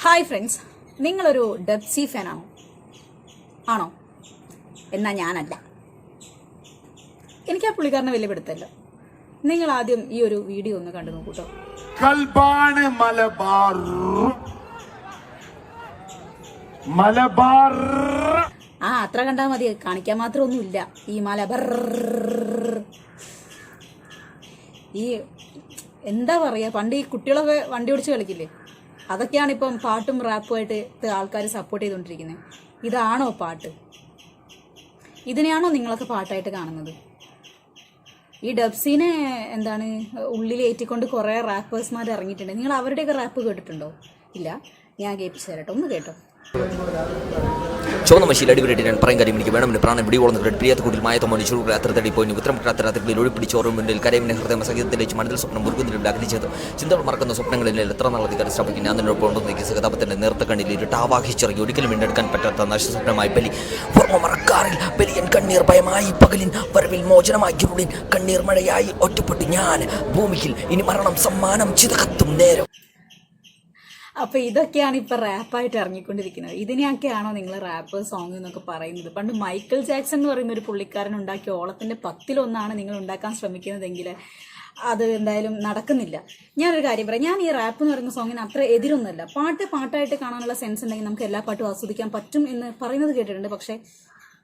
Hi friends, നിങ്ങളൊരു ഡെബ്സി ഫാനാണോ? ആണോ? എന്നാൽ ഞാനല്ല. എനിക്ക് ആ പുള്ളിക്കാരനെ വലിയ പിടുത്തല്ല. നിങ്ങൾ ആദ്യം ഈ ഒരു വീഡിയോ ഒന്ന് കണ്ടു നോക്കൂട്ടോ. മലബാർ അത്ര കണ്ടാൽ മതി, കാണിക്കാൻ മാത്രമൊന്നുമില്ല. ഈ മലബാർ ഈ എന്താ പറയാ, പണ്ട് ഈ കുട്ടികളൊക്കെ വണ്ടി ഓടിച്ച് കളിക്കില്ലേ, അതൊക്കെയാണ് ഇപ്പം പാട്ടും റാപ്പുമായിട്ട് ആൾക്കാർ സപ്പോർട്ട് ചെയ്തുകൊണ്ടിരിക്കുന്നത്. ഇതാണോ പാട്ട്? ഇതിനെയാണോ നിങ്ങളൊക്കെ പാട്ടായിട്ട് കാണുന്നത്? ഈ ഡബ്സീനെ എന്താണ് ഉള്ളിലേറ്റിക്കൊണ്ട് കുറേ റാപ്പേഴ്സ്മാർ ഇറങ്ങിയിട്ടുണ്ട്. നിങ്ങൾ അവരുടെയൊക്കെ റാപ്പ് കേട്ടിട്ടുണ്ടോ? ഇല്ല, ഞാൻ കേൾപ്പിച്ചു തരട്ടോ, ഒന്ന് കേട്ടോ. ചുവന്ന മഷിയിൽ അടിപൊളിയായിട്ട് ഞാൻ പറയും കാര്യം എനിക്ക് വേണമെന്ന് പ്രാണം പിടികൊള്ളുന്ന പ്രിയത്തെ കൂടി മായത്തോ മനുഷ്യർ രാത്രി പോയി ഉത്തരം രാത്രികളിൽ ഒഴിപ്പിടിച്ചോറും മുന്നിൽ കരയുന്ന ഹൃദയം സംഗീതത്തിലേക്ക് മനസ്സിൽ സ്വപ്നം മുറുകുന്നതിലും അഗ്നിച്ചത് ചിന്തകൾ മറക്കുന്ന സ്വപ്നങ്ങളിൽ എത്ര നാളധികാരം ശ്രമിക്കും. ഞാൻ നിന്നോടൊപ്പം ഉണ്ടെന്ന് സഹതാപത്തിന്റെ നേർത്ത കണ്ണിൽ ഇരുട്ടാവാഹിച്ചിറങ്ങി ഒരിക്കലും വീണ്ടെടുക്കാൻ പറ്റാത്ത നഷ്ടസ്വപ്നമായി ബലി ഓർമ്മ മറക്കാറിൽ ബലിയൻ കണ്ണീർ ഭയമായി പകലിൻ വരവിൽ മോചനമായി ഇരുളിൻ കണ്ണീർ മഴയായി ഒറ്റപ്പെട്ടു ഞാൻ ഭൂമിയിൽ ഇനി മരണം സമ്മാനം ചിതകത്തും നേരം. അപ്പോൾ ഇതൊക്കെയാണ് ഇപ്പൊ റാപ്പായിട്ട് ഇറങ്ങിക്കൊണ്ടിരിക്കുന്നത്. ഇതിനെയൊക്കെയാണോ നിങ്ങൾ റാപ്പ് സോങ് എന്നൊക്കെ പറയുന്നത്? പണ്ട് മൈക്കിൾ ജാക്സൺ എന്ന് പറയുന്ന ഒരു പുള്ളിക്കാരൻ ഉണ്ടാക്കിയ ഓളത്തിന്റെ 10-1 നിങ്ങൾ ഉണ്ടാക്കാൻ ശ്രമിക്കുന്നതെങ്കിൽ അത് എന്തായാലും നടക്കുന്നില്ല. ഞാനൊരു കാര്യം പറയാം, ഞാൻ ഈ റാപ്പ് എന്ന് പറയുന്ന സോങ്ങിന് അത്ര എതിരൊന്നുമല്ല. പാട്ടായിട്ട് കാണാനുള്ള സെൻസ് ഉണ്ടെങ്കിൽ നമുക്ക് എല്ലാ പാട്ടും ആസ്വദിക്കാൻ പറ്റും എന്ന് പറയുന്നത് കേട്ടിട്ടുണ്ട്. പക്ഷെ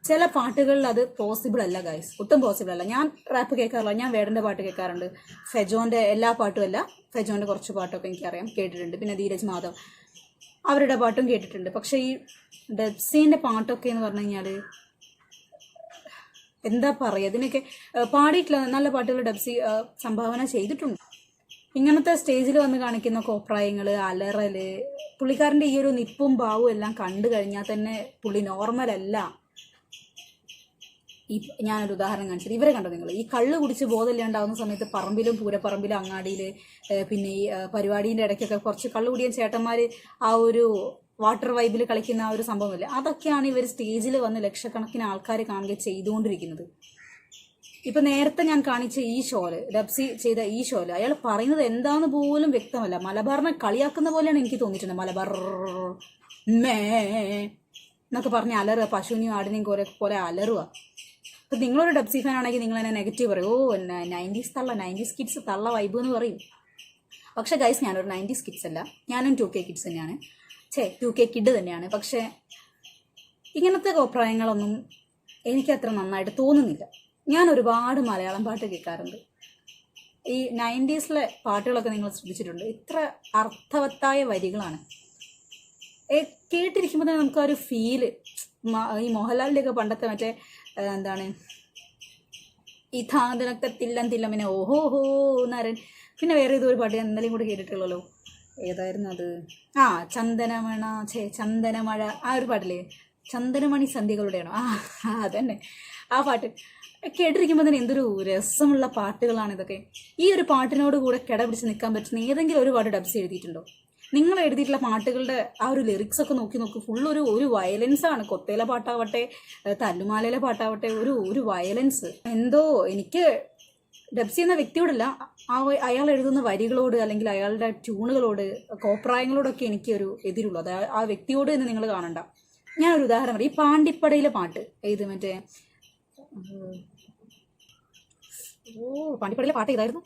ചില പാട്ടുകളിൽ അത് പോസിബിൾ അല്ല ഗൈസ്, ഒട്ടും പോസിബിൾ അല്ല. ഞാൻ റാപ്പ് കേൾക്കാറില്ല, ഞാൻ വേടന്റെ പാട്ട് കേൾക്കാറുണ്ട്. ഫെജോന്റെ എല്ലാ പാട്ടും അല്ല, ഫെജോന്റെ കുറച്ച് പാട്ടൊക്കെ എനിക്കറിയാം, കേട്ടിട്ടുണ്ട്. പിന്നെ ധീരജ് മാധവ് അവരുടെ പാട്ടും കേട്ടിട്ടുണ്ട്. പക്ഷെ ഈ ഡബ്സീന്റെ പാട്ടൊക്കെ എന്ന് പറഞ്ഞു കഴിഞ്ഞാൽ എന്താ പറയുക, ഇതിനൊക്കെ പാടിയിട്ടുള്ള നല്ല പാട്ടുകൾ ഡബ്സി സംഭാവന ചെയ്തിട്ടുണ്ട്. ഇങ്ങനത്തെ സ്റ്റേജിൽ വന്ന് കാണിക്കുന്ന കോപ്രായങ്ങൾ, അലറല്, പുള്ളിക്കാരൻ്റെ ഈ ഒരു നിപ്പും ഭാവവും എല്ലാം കണ്ടു കഴിഞ്ഞാൽ തന്നെ പുള്ളി നോർമലല്ല. ഞാനൊരു ഉദാഹരണം കാണിച്ചത്, ഇവരെ കണ്ടോ നിങ്ങൾ? ഈ കള്ള് കുടിച്ച് ബോധമില്ലാണ്ടാവുന്ന സമയത്ത് പറമ്പിലും പൂരപ്പറമ്പിലും അങ്ങാടിയിൽ പിന്നെ ഈ പരിപാടീൻ്റെ ഇടയ്ക്കൊക്കെ കുറച്ച് കള്ള് കുടിയൻ ചേട്ടന്മാർ ആ ഒരു വാട്ടർ വൈബിൽ കളിക്കുന്ന ആ ഒരു സംഭവമില്ലേ, അതൊക്കെയാണ് ഇവർ സ്റ്റേജിൽ വന്ന് ലക്ഷക്കണക്കിന് ആൾക്കാർ കാണുക ചെയ്തുകൊണ്ടിരിക്കുന്നത്. ഇപ്പം നേരത്തെ ഞാൻ കാണിച്ച ഈ ഷോല്, ഡബ്സി ചെയ്ത ഈ ഷോല് അയാൾ പറയുന്നത് എന്താണെന്ന് പോലും വ്യക്തമല്ല. മലബാറിനെ കളിയാക്കുന്ന പോലെയാണ് എനിക്ക് തോന്നിയിട്ടുണ്ട്. മലബാർ മേ എന്നൊക്കെ പറഞ്ഞ് അലറുക, പശുവിനെയും ആടിനെയും പോലെ അലറുക. അപ്പം നിങ്ങളൊരു ഡബ്സി ഫാൻ ആണെങ്കിൽ നിങ്ങൾ എന്നെ നെഗറ്റീവ് പറയും, 90s കിഡ്സ് തള്ള വൈബ് എന്ന് പറയും. പക്ഷെ ഗൈസ്, ഞാനൊരു 90s കിഡ്സ് അല്ല, ഞാനും 2K കിഡ്സ് തന്നെയാണ്. 2K കിഡ് തന്നെയാണ്. പക്ഷെ ഇങ്ങനത്തെ അഭിപ്രായങ്ങളൊന്നും എനിക്കത്ര നന്നായിട്ട് തോന്നുന്നില്ല. ഞാൻ ഒരുപാട് മലയാളം പാട്ട് കേൾക്കാറുണ്ട്. ഈ 90s പാട്ടുകളൊക്കെ നിങ്ങൾ ശ്രദ്ധിച്ചിട്ടുണ്ട്, ഇത്ര അർത്ഥവത്തായ വരികളാണ്. കേട്ടിരിക്കുമ്പോൾ തന്നെ നമുക്ക് ആ ഒരു ഫീല്, ഈ മോഹൻലാലിൻ്റെയൊക്കെ പണ്ടത്തെ മറ്റേ എന്താണ് ഈ താതിനൊക്കെ തില്ലം പിന്നെ ഓഹോഹോ നരൻ, പിന്നെ വേറെ ഏതൊരു പാട്ട് ഞാൻ ഇന്നലെയും കൂടെ കേട്ടിട്ടുള്ളല്ലോ, ഏതായിരുന്നു അത്? ചന്ദനമഴ, ആ ഒരു പാട്ടില്ലേ, ചന്ദനമണി സന്ധ്യകളുടെയാണോ? അതന്നെ ആ പാട്ട് കേട്ടിരിക്കുമ്പോൾ തന്നെ എന്തൊരു രസമുള്ള പാട്ടുകളാണ് ഇതൊക്കെ. ഈ ഒരു പാട്ടിനോട് കൂടെ കിടപിടിച്ച് നിൽക്കാൻ പറ്റുന്ന ഏതെങ്കിലും ഒരു പാട്ട് ഡബ്സ് എഴുതിയിട്ടുണ്ടോ? നിങ്ങൾ എഴുതിയിട്ടുള്ള പാട്ടുകളുടെ ആ ഒരു ലിറിക്സ് ഒക്കെ നോക്കി ഫുള്ളൊരു വയലൻസാണ്. കൊത്തയിലെ പാട്ടാവട്ടെ, തല്ലുമാലയിലെ പാട്ടാവട്ടെ, ഒരു വയലൻസ്. എന്തോ എനിക്ക് ഡബ്സി എന്ന വ്യക്തിയോടല്ല, അയാൾ എഴുതുന്ന വരികളോട് അല്ലെങ്കിൽ അയാളുടെ ട്യൂണുകളോട്, കോപ്രായങ്ങളോടൊക്കെ എനിക്ക് ഒരു എതിരുള്ളൂ. അത് ആ വ്യക്തിയോട് എന്ന് നിങ്ങൾ കാണണ്ട. ഞാനൊരു ഉദാഹരണം പറയാം. ഈ പാണ്ടിപ്പടയിലെ പാട്ട്, ഇത് മറ്റേ പാണ്ടിപ്പടയിലെ പാട്ട് ഏതായിരുന്നു?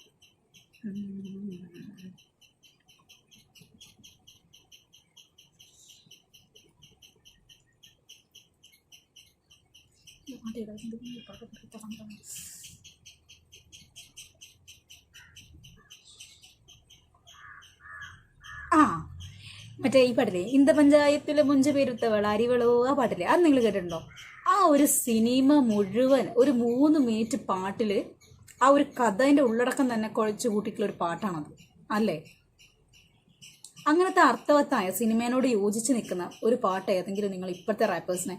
മറ്റേ ഈ പാട്ടില്ലേ, ഇന്ത പഞ്ചായത്തിലെ മുഞ്ച പേരുത്തവൾ അരിവളോ, ആ പാട്ടില്ലേ, അത് നിങ്ങൾ കേട്ടിട്ടുണ്ടോ? ആ ഒരു സിനിമ മുഴുവൻ ഒരു 3 മിനിറ്റ് പാട്ടിൽ ആ ഒരു കഥേൻ്റെ ഉള്ളടക്കം തന്നെ കുഴച്ചു കൂട്ടിയിട്ടുള്ള ഒരു പാട്ടാണത്, അല്ലേ? അങ്ങനത്തെ അർത്ഥവത്തായ സിനിമയോട് യോജിച്ച് നിൽക്കുന്ന ഒരു പാട്ട് ഏതെങ്കിലും നിങ്ങൾ ഇപ്പോഴത്തെ റാപ്പേഴ്സിനെ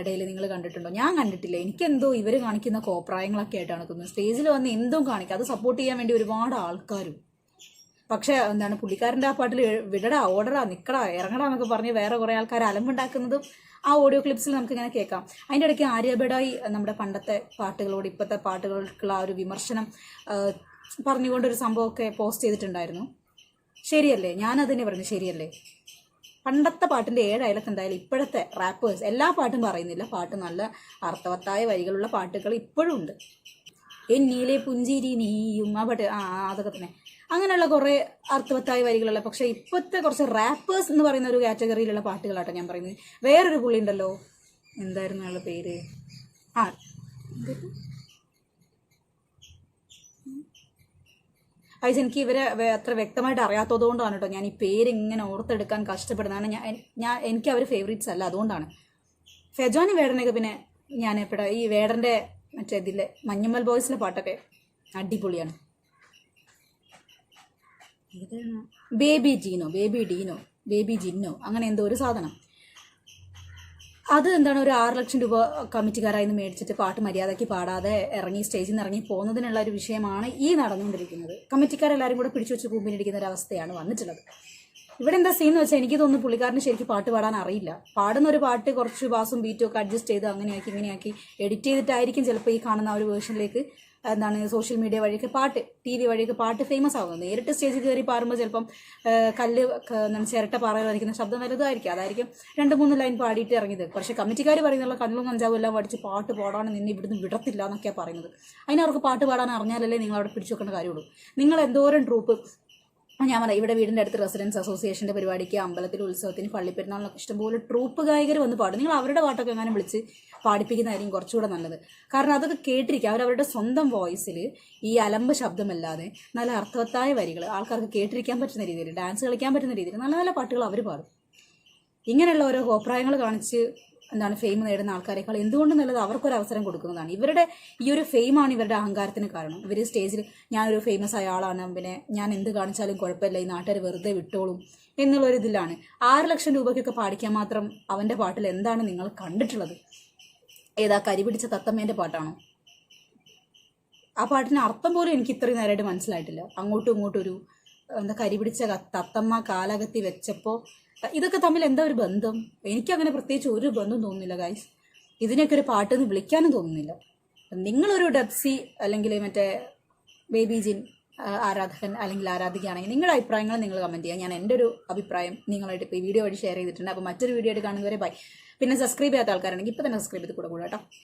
ഇടയിൽ നിങ്ങൾ കണ്ടിട്ടുണ്ടോ? ഞാൻ കണ്ടിട്ടില്ല. എനിക്കെന്തോ ഇവർ കാണിക്കുന്ന കോപ്രായങ്ങളൊക്കെ ആയിട്ടാണ് തോന്നുന്നത്. സ്റ്റേജിൽ വന്ന് എന്തും കാണിക്കുക, അത് സപ്പോർട്ട് ചെയ്യാൻ വേണ്ടി ഒരുപാട് ആൾക്കാരും. പക്ഷെ എന്താണ് പുള്ളിക്കാരൻ്റെ ആ പാട്ടിൽ വിടടാ, ഓടടാ, നിക്കടാ, ഇറങ്ങടാ എന്നൊക്കെ പറഞ്ഞ് വേറെ കുറേ ആൾക്കാർ അലമ്പുണ്ടാക്കുന്നതും ആ ഓഡിയോ ക്ലിപ്സിൽ നമുക്കിങ്ങനെ കേൾക്കാം. അതിൻ്റെ ഇടയ്ക്ക് ആര്യ ബഡായി നമ്മുടെ പണ്ടത്തെ പാട്ടുകളോട് ഇപ്പോഴത്തെ പാട്ടുകൾക്കുള്ള ആ ഒരു വിമർശനം പറഞ്ഞുകൊണ്ടൊരു സംഭവമൊക്കെ പോസ്റ്റ് ചെയ്തിട്ടുണ്ടായിരുന്നു. ശരിയല്ലേ? ഞാനതിനെ പറഞ്ഞു, ശരിയല്ലേ? പണ്ടത്തെ പാട്ടിൻ്റെ 7 അയലത്ത് എന്തായാലും ഇപ്പോഴത്തെ റാപ്പേഴ്സ് എല്ലാ പാട്ടും പറയുന്നില്ല, പാട്ട് നല്ല അർത്ഥവത്തായ വരികളുള്ള പാട്ടുകൾ ഇപ്പോഴും ഉണ്ട്. എന്നിലെ പുഞ്ചിരി നീയും ആ പാട്ട്, അതൊക്കെ തന്നെ. അങ്ങനെയുള്ള കുറേ അർത്ഥവത്തായ വരികളുള്ള, പക്ഷേ ഇപ്പോഴത്തെ കുറച്ച് റാപ്പേഴ്സ് എന്ന് പറയുന്ന ഒരു കാറ്റഗറിയിലുള്ള പാട്ടുകളാട്ടോ ഞാൻ പറയുന്നത്. വേറൊരു പുള്ളി ഉണ്ടല്ലോ, എന്തായിരുന്നു അയാളുടെ പേര്, ഗൈസ് എനിക്ക് ഇവരെ അത്ര വ്യക്തമായിട്ട് അറിയാത്തതുകൊണ്ടാണ് കേട്ടോ ഞാൻ ഈ പേര് ഇങ്ങനെ ഓർത്തെടുക്കാൻ കഷ്ടപ്പെടുന്നതാണ്. എനിക്ക് അവർ ഫേവറേറ്റ്സ് അല്ല, അതുകൊണ്ടാണ്. ഫെജോനി വേടനൊക്കെ പിന്നെ ഞാൻ എപ്പോഴാണ് ഈ വേടൻ്റെ മറ്റേ ഇതിലെ മഞ്ഞുമ്മൽ ബോയ്സിലെ പാട്ടൊക്കെ അടിപൊളിയാണ്. ബേബി ജിന്നോ അങ്ങനെ എന്തോ ഒരു സാധനം. അത് എന്താണ്, ഒരു 6 ലക്ഷം രൂപ കമ്മിറ്റിക്കാരായി മേടിച്ചിട്ട് പാട്ട് മര്യാദയ്ക്ക് പാടാതെ ഇറങ്ങി സ്റ്റേജിൽ നിന്ന് ഇറങ്ങി പോകുന്നതിനുള്ള ഒരു വിഷയമാണ് ഈ നടന്നുകൊണ്ടിരിക്കുന്നത്. കമ്മിറ്റിക്കാരെല്ലാവരും കൂടെ പിടിച്ചു വെച്ച് കൂമ്പിനിരിക്കുന്ന ഒരു അവസ്ഥയാണ് വന്നിട്ടുള്ളത്. ഇവിടെ എന്താ സീൻ എന്ന് വെച്ചാൽ എനിക്ക് തോന്നുന്നു പുള്ളിക്കാരന് ശരിക്കും പാട്ട് പാടാൻ അറിയില്ല. പാടുന്ന ഒരു പാട്ട് കുറച്ച് ബാസും ബീറ്റും ഒക്കെ അഡ്ജസ്റ്റ് ചെയ്ത് ഇങ്ങനെയാക്കി എഡിറ്റ് ചെയ്തിട്ടായിരിക്കും ചിലപ്പോൾ ഈ കാണുന്ന ആ ഒരു വേർഷനിലേക്ക് എന്താണ് സോഷ്യൽ മീഡിയ വഴിയൊക്കെ പാട്ട്, TV വഴിയൊക്കെ പാട്ട് ഫേമസ് ആകുന്നത്. നേരിട്ട് സ്റ്റേജിൽ കയറി പാടുമ്പോൾ ചിലപ്പം കല്ല് ചിരട്ട പാറയിരിക്കുന്ന ശബ്ദം വലുതായിരിക്കും, അതായിരിക്കും 2-3 ലൈൻ പാടിയിട്ട് ഇറങ്ങിയത്. പക്ഷേ കമ്മിറ്റിക്കാർ പറയുന്നുള്ള കല്ലും കഞ്ചാവും എല്ലാം പഠിച്ച് പാട്ട് പാടാൻ നിന്നെ ഇവിടുന്ന് വിടത്തില്ല എന്നൊക്കെയാണ് പറയുന്നത്. അതിനവർക്ക് പാട്ട് പാടാൻ അറിഞ്ഞാലല്ലേ നിങ്ങൾ അവിടെ പിടിച്ചു വെക്കേണ്ട കാര്യമുള്ളൂ. നിങ്ങൾ എന്തോരം ട്രൂപ്പ്, ഞാൻ പറയാം, ഇവിടെ വീടിൻ്റെ അടുത്ത് റെസിഡൻസ് അസോസിയേഷൻ്റെ പരിപാടിക്ക്, അമ്പലത്തിൽ ഉത്സവത്തിന്, പള്ളിപ്പെരുന്നാളിനൊക്കെ ഇഷ്ടംപോലെ ട്രൂപ്പ് ഗായകർ വന്ന് പാടും. നിങ്ങൾ അവരുടെ പാട്ടൊക്കെ എങ്ങനെ വിളിച്ച് പാടിപ്പിക്കുന്നതായിരിക്കും കുറച്ചുകൂടെ നല്ലത്. കാരണം അതൊക്കെ കേട്ടിരിക്കുക, അവരവരുടെ സ്വന്തം വോയിസിൽ ഈ അലമ്പ് ശബ്ദമല്ലാതെ നല്ല അർത്ഥവത്തായ വരികൾ ആൾക്കാർക്ക് കേട്ടിരിക്കാൻ പറ്റുന്ന രീതിയിൽ, ഡാൻസ് കളിക്കാൻ പറ്റുന്ന രീതിയിൽ നല്ല നല്ല പാട്ടുകൾ അവർ പാടും. ഇങ്ങനെയുള്ള ഓരോ കോപ്രായങ്ങൾ കാണിച്ച് ഫെയിം നേടുന്ന ആൾക്കാരെക്കാൾ എന്തുകൊണ്ട് നല്ലത് അവർക്കൊരു അവസരം കൊടുക്കുന്നതാണ്. ഇവരുടെ ഈ ഒരു ഫെയിമാണ് ഇവരുടെ അഹങ്കാരത്തിന് കാരണം. ഇവർ സ്റ്റേജിൽ ഞാനൊരു ഫേമസ് ആയ ആളാണ്, പിന്നെ ഞാൻ എന്ത് കാണിച്ചാലും കുഴപ്പമില്ല, ഈ നാട്ടുകാർ വെറുതെ വിട്ടോളും എന്നുള്ളൊരിതിലാണ്. 6 ലക്ഷം രൂപയ്ക്കൊക്കെ പാടിക്കാൻ മാത്രം അവൻ്റെ പാട്ടിൽ എന്താണ് നിങ്ങൾ കണ്ടിട്ടുള്ളത്? ഏതാ കരി പിടിച്ച തത്തമ്മേൻ്റെ പാട്ടാണോ? ആ പാട്ടിന് അർത്ഥം പോലും എനിക്ക് ഇത്രയും നേരമായിട്ട് മനസ്സിലായിട്ടില്ല. അങ്ങോട്ടും ഇങ്ങോട്ടും ഒരു കരി പിടിച്ച തത്തമ്മ കാലകത്തി വെച്ചപ്പോൾ ഇതൊക്കെ തമ്മിൽ എന്താ ഒരു ബന്ധം? എനിക്കങ്ങനെ പ്രത്യേകിച്ച് ഒരു ബന്ധം തോന്നുന്നില്ല ഗൈസ്. ഇതിനൊക്കെ ഒരു പാട്ടെന്ന് വിളിക്കാനും തോന്നുന്നില്ല. നിങ്ങളൊരു ഡബ്സി അല്ലെങ്കിൽ മറ്റേ ബേബി ജിൻ ആരാധകൻ അല്ലെങ്കിൽ ആരാധികയാണെങ്കിൽ നിങ്ങളുടെ അഭിപ്രായങ്ങൾ നിങ്ങൾ കമൻറ്റ് ചെയ്യുക. ഞാൻ എൻ്റെ ഒരു അഭിപ്രായം നിങ്ങളായിട്ട് ഇപ്പോൾ ഈ വീഡിയോ വഴി ഷെയർ ചെയ്തിട്ടുണ്ട്. അപ്പോൾ മറ്റൊരു വീഡിയോ ആയിട്ട് കാണുന്നവരെ ബൈ. പിന്നെ സബ്സ്ക്രൈബ് ചെയ്യാത്ത ആൾക്കാരാണെങ്കിൽ ഇപ്പോൾ തന്നെ സബ്സ്ക്രൈബ് ചെയ്ത് കൂടെ കേട്ടോ.